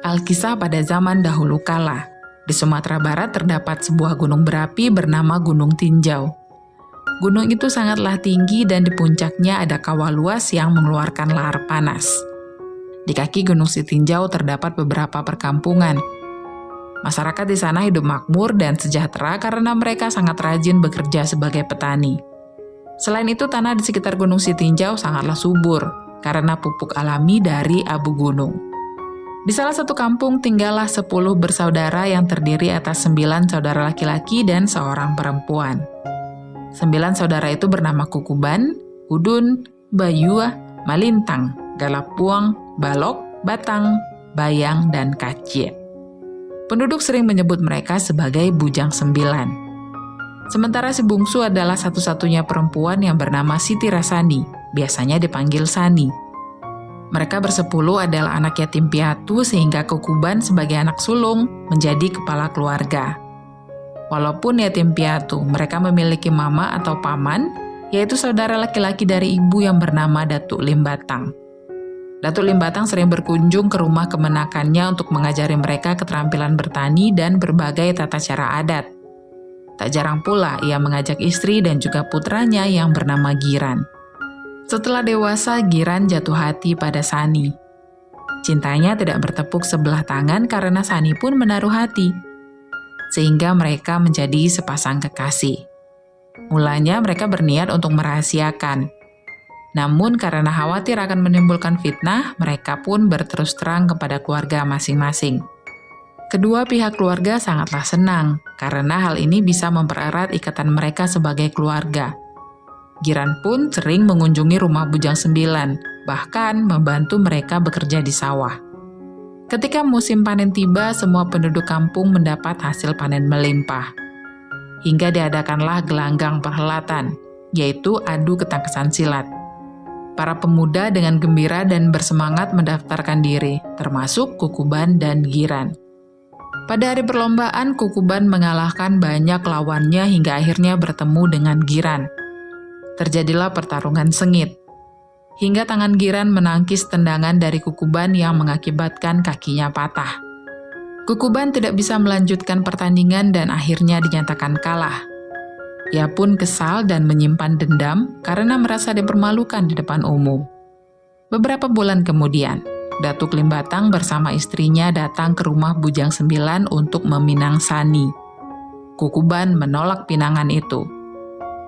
Alkisah pada zaman dahulu kala. Di Sumatera Barat terdapat sebuah gunung berapi bernama Gunung Tinjau. Gunung itu sangatlah tinggi dan di puncaknya ada kawah luas yang mengeluarkan lahar panas. Di kaki Gunung Sitinjau terdapat beberapa perkampungan. Masyarakat di sana hidup makmur dan sejahtera karena mereka sangat rajin bekerja sebagai petani. Selain itu, tanah di sekitar Gunung Sitinjau sangatlah subur karena pupuk alami dari abu gunung. Di salah satu kampung tinggallah 10 bersaudara yang terdiri atas 9 saudara laki-laki dan seorang perempuan. 9 saudara itu bernama Kukuban, Udun, Bayua, Malintang, Galapuang, Balok, Batang, Bayang, dan Kacit. Penduduk sering menyebut mereka sebagai Bujang 9. Sementara si bungsu adalah satu-satunya perempuan yang bernama Siti Rasani, biasanya dipanggil Sani. Mereka bersepuluh adalah anak yatim piatu sehingga Kukuban sebagai anak sulung menjadi kepala keluarga. Walaupun yatim piatu, mereka memiliki mama atau paman, yaitu saudara laki-laki dari ibu yang bernama Datuk Limbatang. Datuk Limbatang sering berkunjung ke rumah kemenakannya untuk mengajari mereka keterampilan bertani dan berbagai tata cara adat. Tak jarang pula ia mengajak istri dan juga putranya yang bernama Giran. Setelah dewasa, Giran jatuh hati pada Sani. Cintanya tidak bertepuk sebelah tangan karena Sani pun menaruh hati, sehingga mereka menjadi sepasang kekasih. Mulanya mereka berniat untuk merahasiakan. Namun karena khawatir akan menimbulkan fitnah, mereka pun berterus terang kepada keluarga masing-masing. Kedua pihak keluarga sangatlah senang, karena hal ini bisa mempererat ikatan mereka sebagai keluarga. Giran pun sering mengunjungi rumah Bujang 9, bahkan membantu mereka bekerja di sawah. Ketika musim panen tiba, semua penduduk kampung mendapat hasil panen melimpah. Hingga diadakanlah gelanggang perhelatan, yaitu adu ketangkasan silat. Para pemuda dengan gembira dan bersemangat mendaftarkan diri, termasuk Kukuban dan Giran. Pada hari perlombaan, Kukuban mengalahkan banyak lawannya hingga akhirnya bertemu dengan Giran. Terjadilah pertarungan sengit, hingga tangan Giran menangkis tendangan dari Kukuban yang mengakibatkan kakinya patah. Kukuban tidak bisa melanjutkan pertandingan dan akhirnya dinyatakan kalah. Ia pun kesal dan menyimpan dendam karena merasa dipermalukan di depan umum. Beberapa bulan kemudian, Datuk Limbatang bersama istrinya datang ke rumah Bujang 9 untuk meminang Sani. Kukuban menolak pinangan itu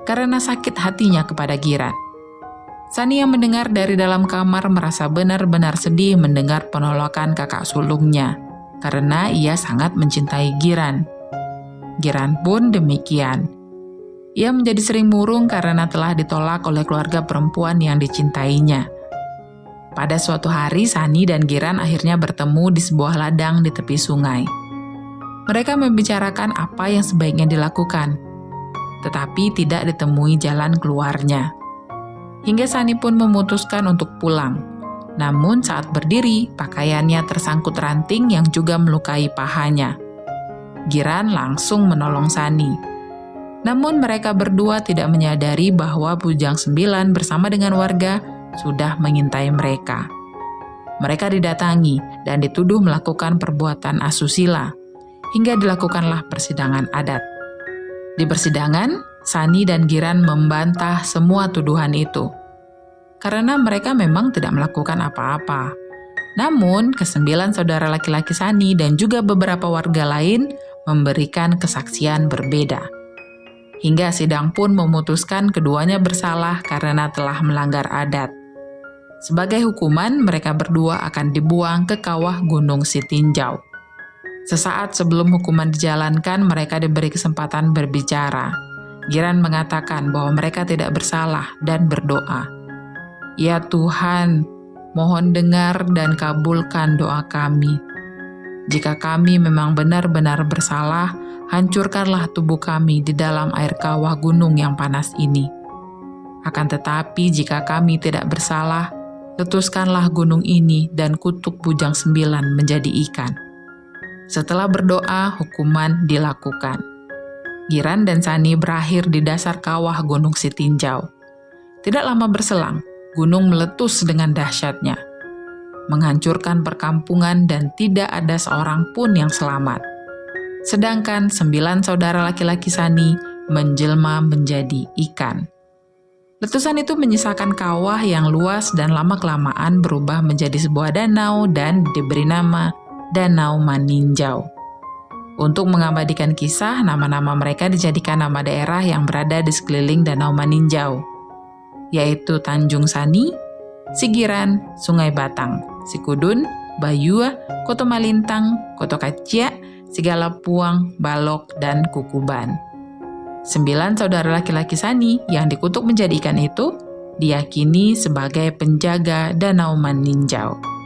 karena sakit hatinya kepada Giran. Sani yang mendengar dari dalam kamar merasa benar-benar sedih mendengar penolakan kakak sulungnya, karena ia sangat mencintai Giran. Giran pun demikian. Ia menjadi sering murung karena telah ditolak oleh keluarga perempuan yang dicintainya. Pada suatu hari, Sani dan Giran akhirnya bertemu di sebuah ladang di tepi sungai. Mereka membicarakan apa yang sebaiknya dilakukan, tetapi tidak ditemui jalan keluarnya. Hingga Sani pun memutuskan untuk pulang. Namun saat berdiri, pakaiannya tersangkut ranting yang juga melukai pahanya. Giran langsung menolong Sani. Namun mereka berdua tidak menyadari bahwa Bujang 9 bersama dengan warga sudah mengintai mereka. Mereka didatangi dan dituduh melakukan perbuatan asusila, hingga dilakukanlah persidangan adat. Di persidangan, Sani dan Giran membantah semua tuduhan itu, karena mereka memang tidak melakukan apa-apa. Namun, ke-9 saudara laki-laki Sani dan juga beberapa warga lain memberikan kesaksian berbeda. Hingga sidang pun memutuskan keduanya bersalah karena telah melanggar adat. Sebagai hukuman, mereka berdua akan dibuang ke kawah Gunung Sitinjau. Sesaat sebelum hukuman dijalankan, mereka diberi kesempatan berbicara. Giran mengatakan bahwa mereka tidak bersalah dan berdoa, "Ya Tuhan, mohon dengar dan kabulkan doa kami. Jika kami memang benar-benar bersalah, hancurkanlah tubuh kami di dalam air kawah gunung yang panas ini. Akan tetapi jika kami tidak bersalah, letuskanlah gunung ini dan kutuk Bujang 9 menjadi ikan." Setelah berdoa, hukuman dilakukan. Giran dan Sani berakhir di dasar kawah Gunung Sitinjau. Tidak lama berselang, gunung meletus dengan dahsyatnya. menghancurkan perkampungan dan tidak ada seorang pun yang selamat. Sedangkan 9 saudara laki-laki Sani menjelma menjadi ikan. Letusan itu menyisakan kawah yang luas dan lama-kelamaan berubah menjadi sebuah danau dan diberi nama Danau Maninjau. Untuk mengabadikan kisah, nama-nama mereka dijadikan nama daerah yang berada di sekeliling Danau Maninjau, yaitu Tanjung Sani, Sigiran, Sungai Batang, Sikudun, Bayua, Koto Malintang, Koto Kacia, Sigalapuang, Balok, dan Kukuban. 9 saudara laki-laki Sani yang dikutuk menjadi ikan itu diyakini sebagai penjaga Danau Maninjau.